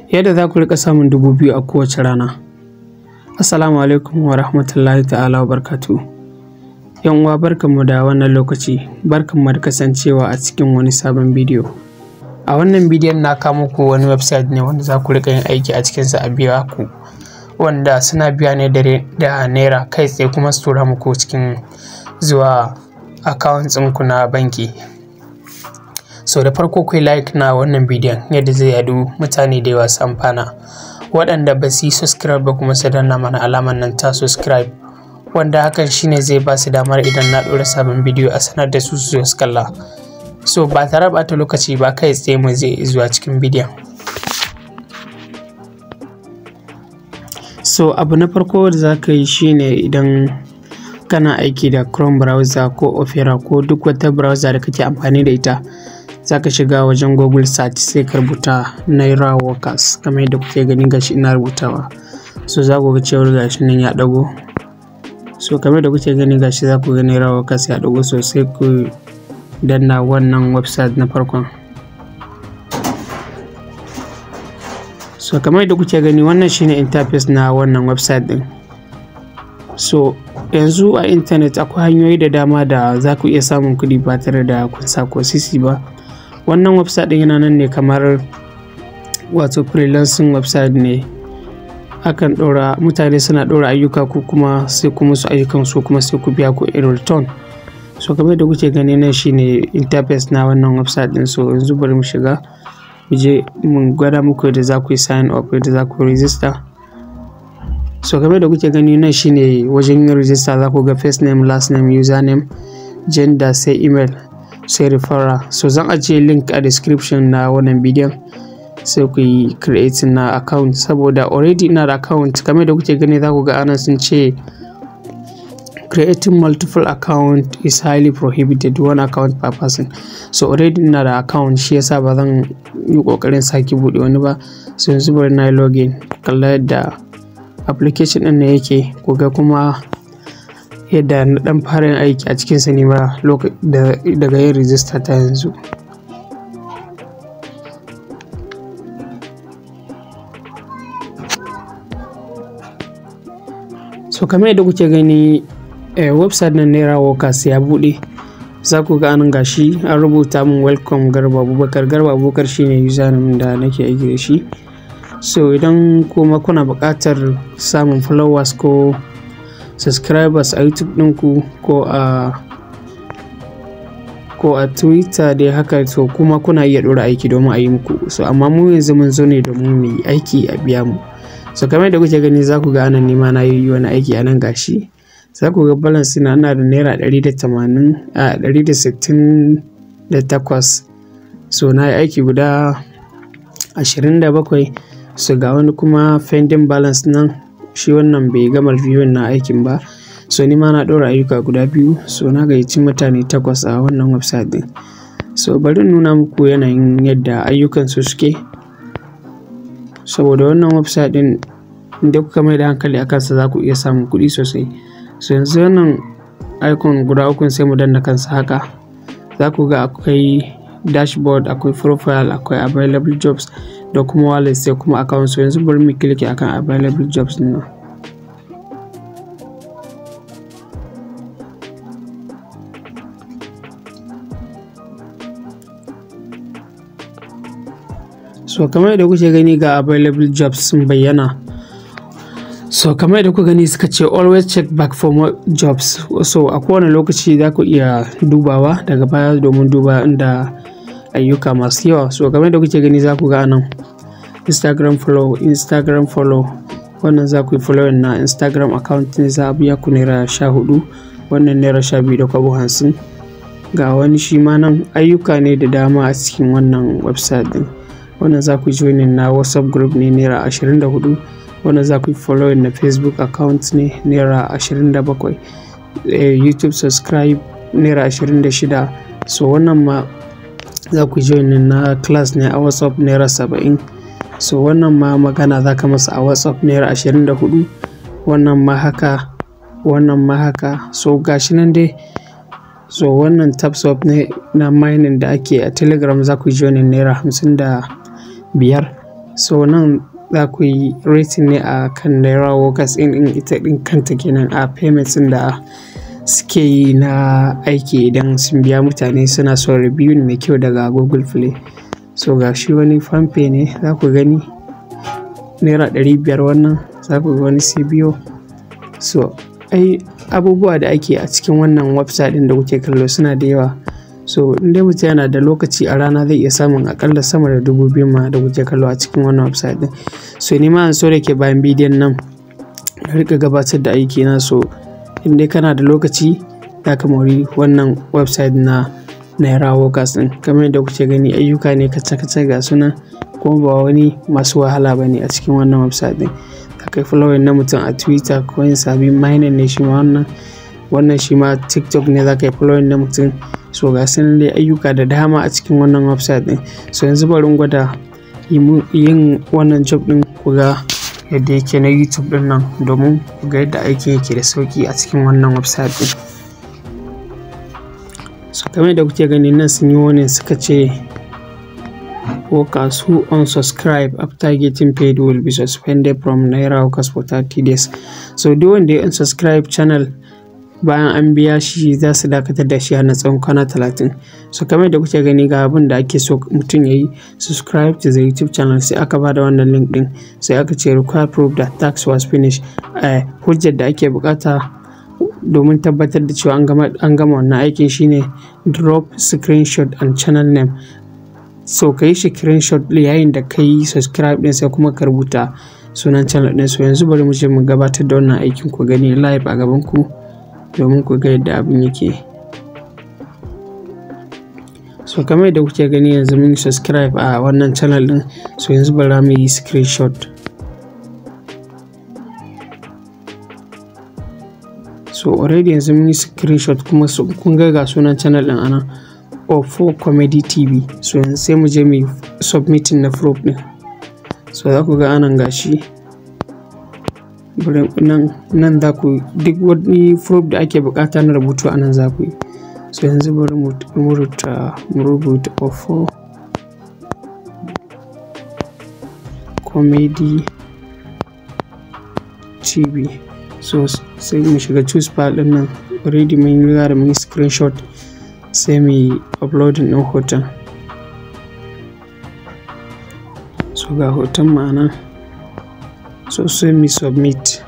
yadda za ku rika samun 2000 a kowace rana. Assalamu alaikum wa rahmatullahi ta'ala wa barkatu. Yan uwa barkanmu da wannan lokaci, barkanmu da kasancewa a cikin wani sabon bidiyo. A wannan bidiyon na kawo muku wani website ne wanda za ku rika yin aiki a cikinsa a biya ku, wanda suna biya ne da naira kai tsaye kuma su tura muku cikin zuwa accounts ɗinku na banki. So da farko ku like na wannan bidiyon yadda zai yadu mutane da yawa su amfana. Waɗanda ba su yi subscribe ba kuma su danna mana alamar nan ta subscribe, wanda hakan shine zai ba su damar idan na ɗora sabon bidiyo a sanar da su su kalla. So ba tare da ɓata lokaci ba kai tsaye mu zai zuwa cikin bidiyon. So abu na farko da za ka yi shine idan kana aiki da Chrome browser ko Opera ko duk wata browser da kake amfani da ita, za ka shiga wajen Google search sai ka rubuta Naira Workers kamar yadda kuke gani gashi ina rubutawa. So za ku ga cewa gashi nan ya ɗago. So kamar yadda kuke gani gashi za ku ga Naira Workers ya ɗago, so sai ku danna wannan website na farkon. So kamar yadda kuke gani wannan shine interface na wannan website din. So yanzu a internet akwai hanyoyi da dama da za ku iya samun kuɗi ba tare da kun sa ko sisi ba. Wannan website din yana nan ne kamar wato freelancing website ne. Akan ɗora mutane suna ɗora ayyuka ko kuma sai ku musu ayyukan su kuma sai ku biya ku in return. So kamar da kuke gani nan shine interface na wannan website din. So yanzu bari mu shiga mu je mun gwada muku da za ku yi sign up, da za ku register. So kamar da kuke gani nan shine wajen yin register. Za ku ga first name, last name, username, gender, sai email, sai referral. So zan ajiye link a description na wannan bidiyon sai ku yi creating na account, saboda already ina da account. Kamar da kuke gani za ku ga anan sun ce creating multiple account is highly prohibited, one account per person. So already ina da account, shi yasa ba zan yi kokarin sake bude wani ba. So yanzu bari na login, kalla yadda application din ne yake, ku ga kuma yadda na dan fara yin aiki a cikin sa ne ba daga yin register ta yanzu. So kamar yadda kuke gani website na Naira Workers ya bude. Za ku ga anan gashi an rubuta min welcome Garba Abubakar. Garba Abubakar shine username da nake aiki da shi. So idan kuma kuna buƙatar samun followers ko subscribers a YouTube ɗinku ko a Twitter dai haka, to kuma kuna iya ɗora aiki domin a yi muku. So amma mu yanzu mun zo ne domin mu yi aiki a biya mu. So kamar yadda kuke gani za ku ga anan nima na yi wani aiki anan gashi. Za ku ga balance ina da naira 168. So na yi aiki guda 27. So ga wani kuma pending balance nan, shi wannan bai gama viewing na aikin ba. So ni ma na ɗora ayyuka guda 2. So na gayyaci mutane 8 a wannan website din. So bari in nuna muku yanayin yadda ayyukan su suke, saboda wannan website din inda kuka mai da hankali a kansa za ku iya samun kuɗi sosai. So yanzu wannan icon guda 3 sai mu danna kansa haka. Za ku ga akwai dashboard, akwai profile, akwai available jobs da kuma wallet sai kuma account. So yanzu bari mu click akan available jobs din nan. So kamar yadda kuke gani ga available jobs sun bayyana. So kamar yadda kuka gani suka ce always check back for more jobs. So a kowane lokaci za ku iya dubawa daga baya domin duba inda ayyuka masu yawa. So kamar yadda kuke gani za ku ga anan Instagram follow. Wannan za ku yi following na Instagram account ne, za a biya ku naira 14. Wannan naira 12.50. Ga wani shi ma nan ayyuka ne da dama a cikin wannan website din. Wannan za ku join na WhatsApp group ne naira 24. Wannan za ku yi following na Facebook account ne naira 27. YouTube subscribe naira 26. So wannan ma za ku join na class ne a WhatsApp naira 70. So wannan ma magana za ka masa a WhatsApp naira 24. Wannan ma haka, wannan ma haka. So gashi nan dai. So wannan tabswap ne na mining da ake a Telegram, za ku join naira 55. So nan za ku yi rating ne a kan Naira Workers in ita ɗin kanta kenan a payments ɗin da suke yi na aiki idan sun biya mutane suna son review mai kyau daga Google Play. So ga shi wani fanpay ne za ku gani Naira 500 wannan, za ku ga wani CBO. So abubuwa da ake a cikin wannan website ɗin da kuke kallo suna da yawa. So in dai mutum yana da lokaci a rana zai iya samun akalla sama da 2000 ma da kuke kallo a cikin wannan website ɗin. So ni ma an so da ke bayan bidiyon nan na rika gabatar da aiki na. So in dai kana da lokaci za ka mori wannan website na Naira Workers ɗin. Kamar yadda kuke gani ayyuka ne kaca-kaca ga suna, kuma ba wani masu wahala ba ne a cikin wannan website ɗin. Za ka yi following na mutum a Twitter ko yin sabi mining ne shi ma wannan shi ma TikTok ne za ka yi following na mutum. So ga sunan dai ayyuka da dama a cikin wannan website ɗin. So yanzu bari in gwada yin wannan job ɗin ku ga yadda yake na YouTube ɗin nan, domin ku ga yadda aikin yake da sauƙi a cikin wannan website ɗin. So kamar yadda kuke gani nan sun yi warning suka ce workers who unsubscribe after getting paid will be suspended from Naira Workers for 30 days. So duk wanda ya unsubscribe channel bayan an biya shi za su dakatar da shi a na tsawon kwana 30. So kamar da kuke gani ga abin da ake so mutum ya yi, subscribe to the YouTube channel. Sai aka bada wannan link din, sai aka ce require proof that tax was finished. Hujjar da ake bukata domin tabbatar da cewa an gama wannan aikin shine drop screenshot and channel name. So ka yi screenshot yayin da ka yi subscribe din, sai kuma ka rubuta sunan channel din. So yanzu bari mu je mu gabatar da wannan aikin ku gani live a gaban ku, domin ku ga yadda abin yake. So kamar yadda kuke gani yanzu mun subscribe a wannan channel din. So yanzu bari mu yi screenshot. So already yanzu mun yi screenshot, kuma kun ga sunan channel din ana Ofo Comedy TV. So yanzu sai mu je mu submitting na proof din. So za ku ga anan gashi nan za ku duk wani proof da ake bukata na rubutu anan za ku yi. So yanzu bari mu rubuta Ofo Comedy TV. So sai mu shiga choose file din nan, already mun riga da mun yi screenshot, sai mu yi uploading din hoton. So ga hoton ma'ana, so sai mu submit.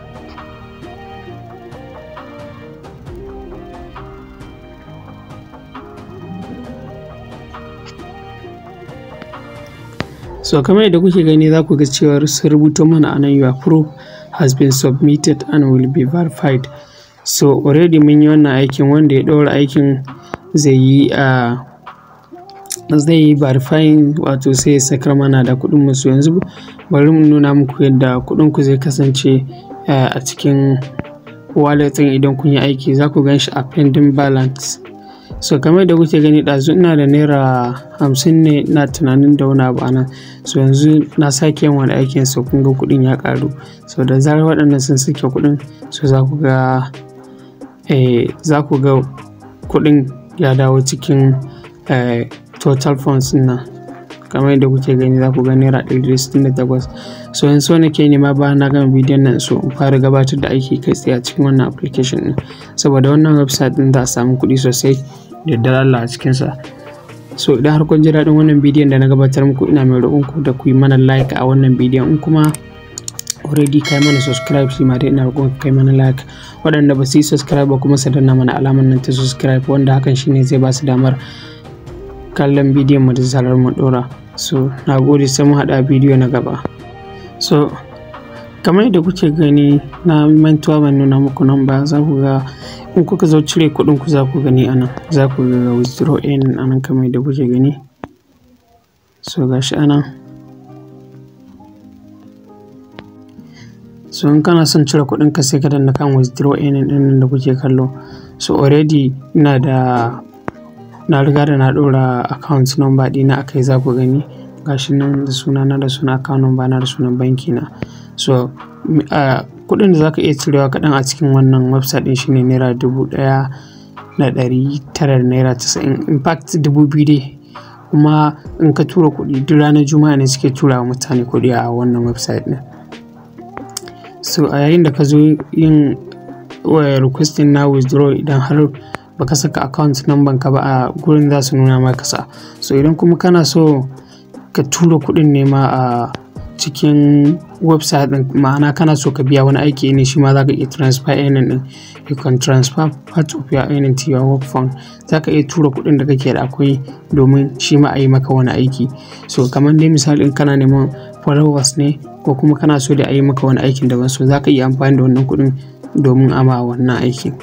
So kamar yadda kuke gani za ku ga cewa sun rubuto mana anan your proof has been submitted and will be verified. So already mun yi wannan aikin, wanda ya ɗora aikin zai yi verifying, wato sai ya sakar mana da kuɗin mu. So yanzu bari mu nuna muku yadda kuɗin ku zai kasance a cikin wallet ɗin idan kun yi aiki. Za ku gan shi a pending balance. So kamar da kuke gani ɗazu ina da Naira 50 ne, ina tunanin da wani abu anan. So yanzu na sake yin wani aikin, so kun ga kuɗin ya ƙaru. So da zarar waɗannan sun sake kuɗin, so za ku ga kuɗin ya dawo cikin total funds nan. Kamar yadda kuke gani za ku ga Naira 168. So yanzu nake nema bayan na gama bidiyon nan, so in fara gabatar da aiki kai tsaye a cikin wannan application ɗin, saboda wannan website ɗin za a samu kuɗi sosai da yardar Allah a cikinsa. So idan har kun ji daɗin wannan bidiyon da na gabatar muku, ina mai roƙon ku da ku yi mana like a wannan bidiyon. In kuma already kai mana subscribe, shi ma dai ina roƙon ku kai mana like. Waɗanda ba su yi subscribe ba kuma su danna mana alamar nan ta subscribe, wanda hakan shine zai ba su damar kallon bidiyon mu da zarar mu ɗora. So na gode, sai mu haɗa bidiyo na gaba. So kamar yadda kuke gani na mantuwa ban nuna muku nan ba, za ku ga in kuka zo cire kuɗin ku za ku gani anan, za ku ga withdraw in anan kamar yadda kuke gani. So gashi anan. So in kana son cire kuɗin ka sai ka danna kan withdraw in ɗin da kuke kallo. So already na riga da na ɗora account number ɗina akai, za ku gani gashi nan da sunana da sunan account number na da sunan banki na. So kuɗin da za ka iya cirewa kaɗan a cikin wannan website ɗin shine Naira 1990, Naira 90. In fact 2000 dai, kuma in ka tura kuɗi duk ranar Juma'a ne suke tura wa mutane kuɗi a wannan website ɗin. So a yayin da ka zo yin requesting na withdraw, idan har baka saka account number ka ba a gurin za su nuna maka sa. So idan kuma kana so ka tura kuɗin ne ma a cikin website ɗin, ma'ana kana so ka biya wani aiki ne, shi ma za ka iya transfer earning ɗin. You can transfer part of your earning to your work fund. Za ka iya tura kuɗin da kake da akwai domin shi ma a yi maka wani aiki. So kamar dai misali in kana neman followers ne ko kuma kana so da a yi maka wani aikin daban, so za ka iya amfani da wannan kuɗin domin a ma wannan aikin.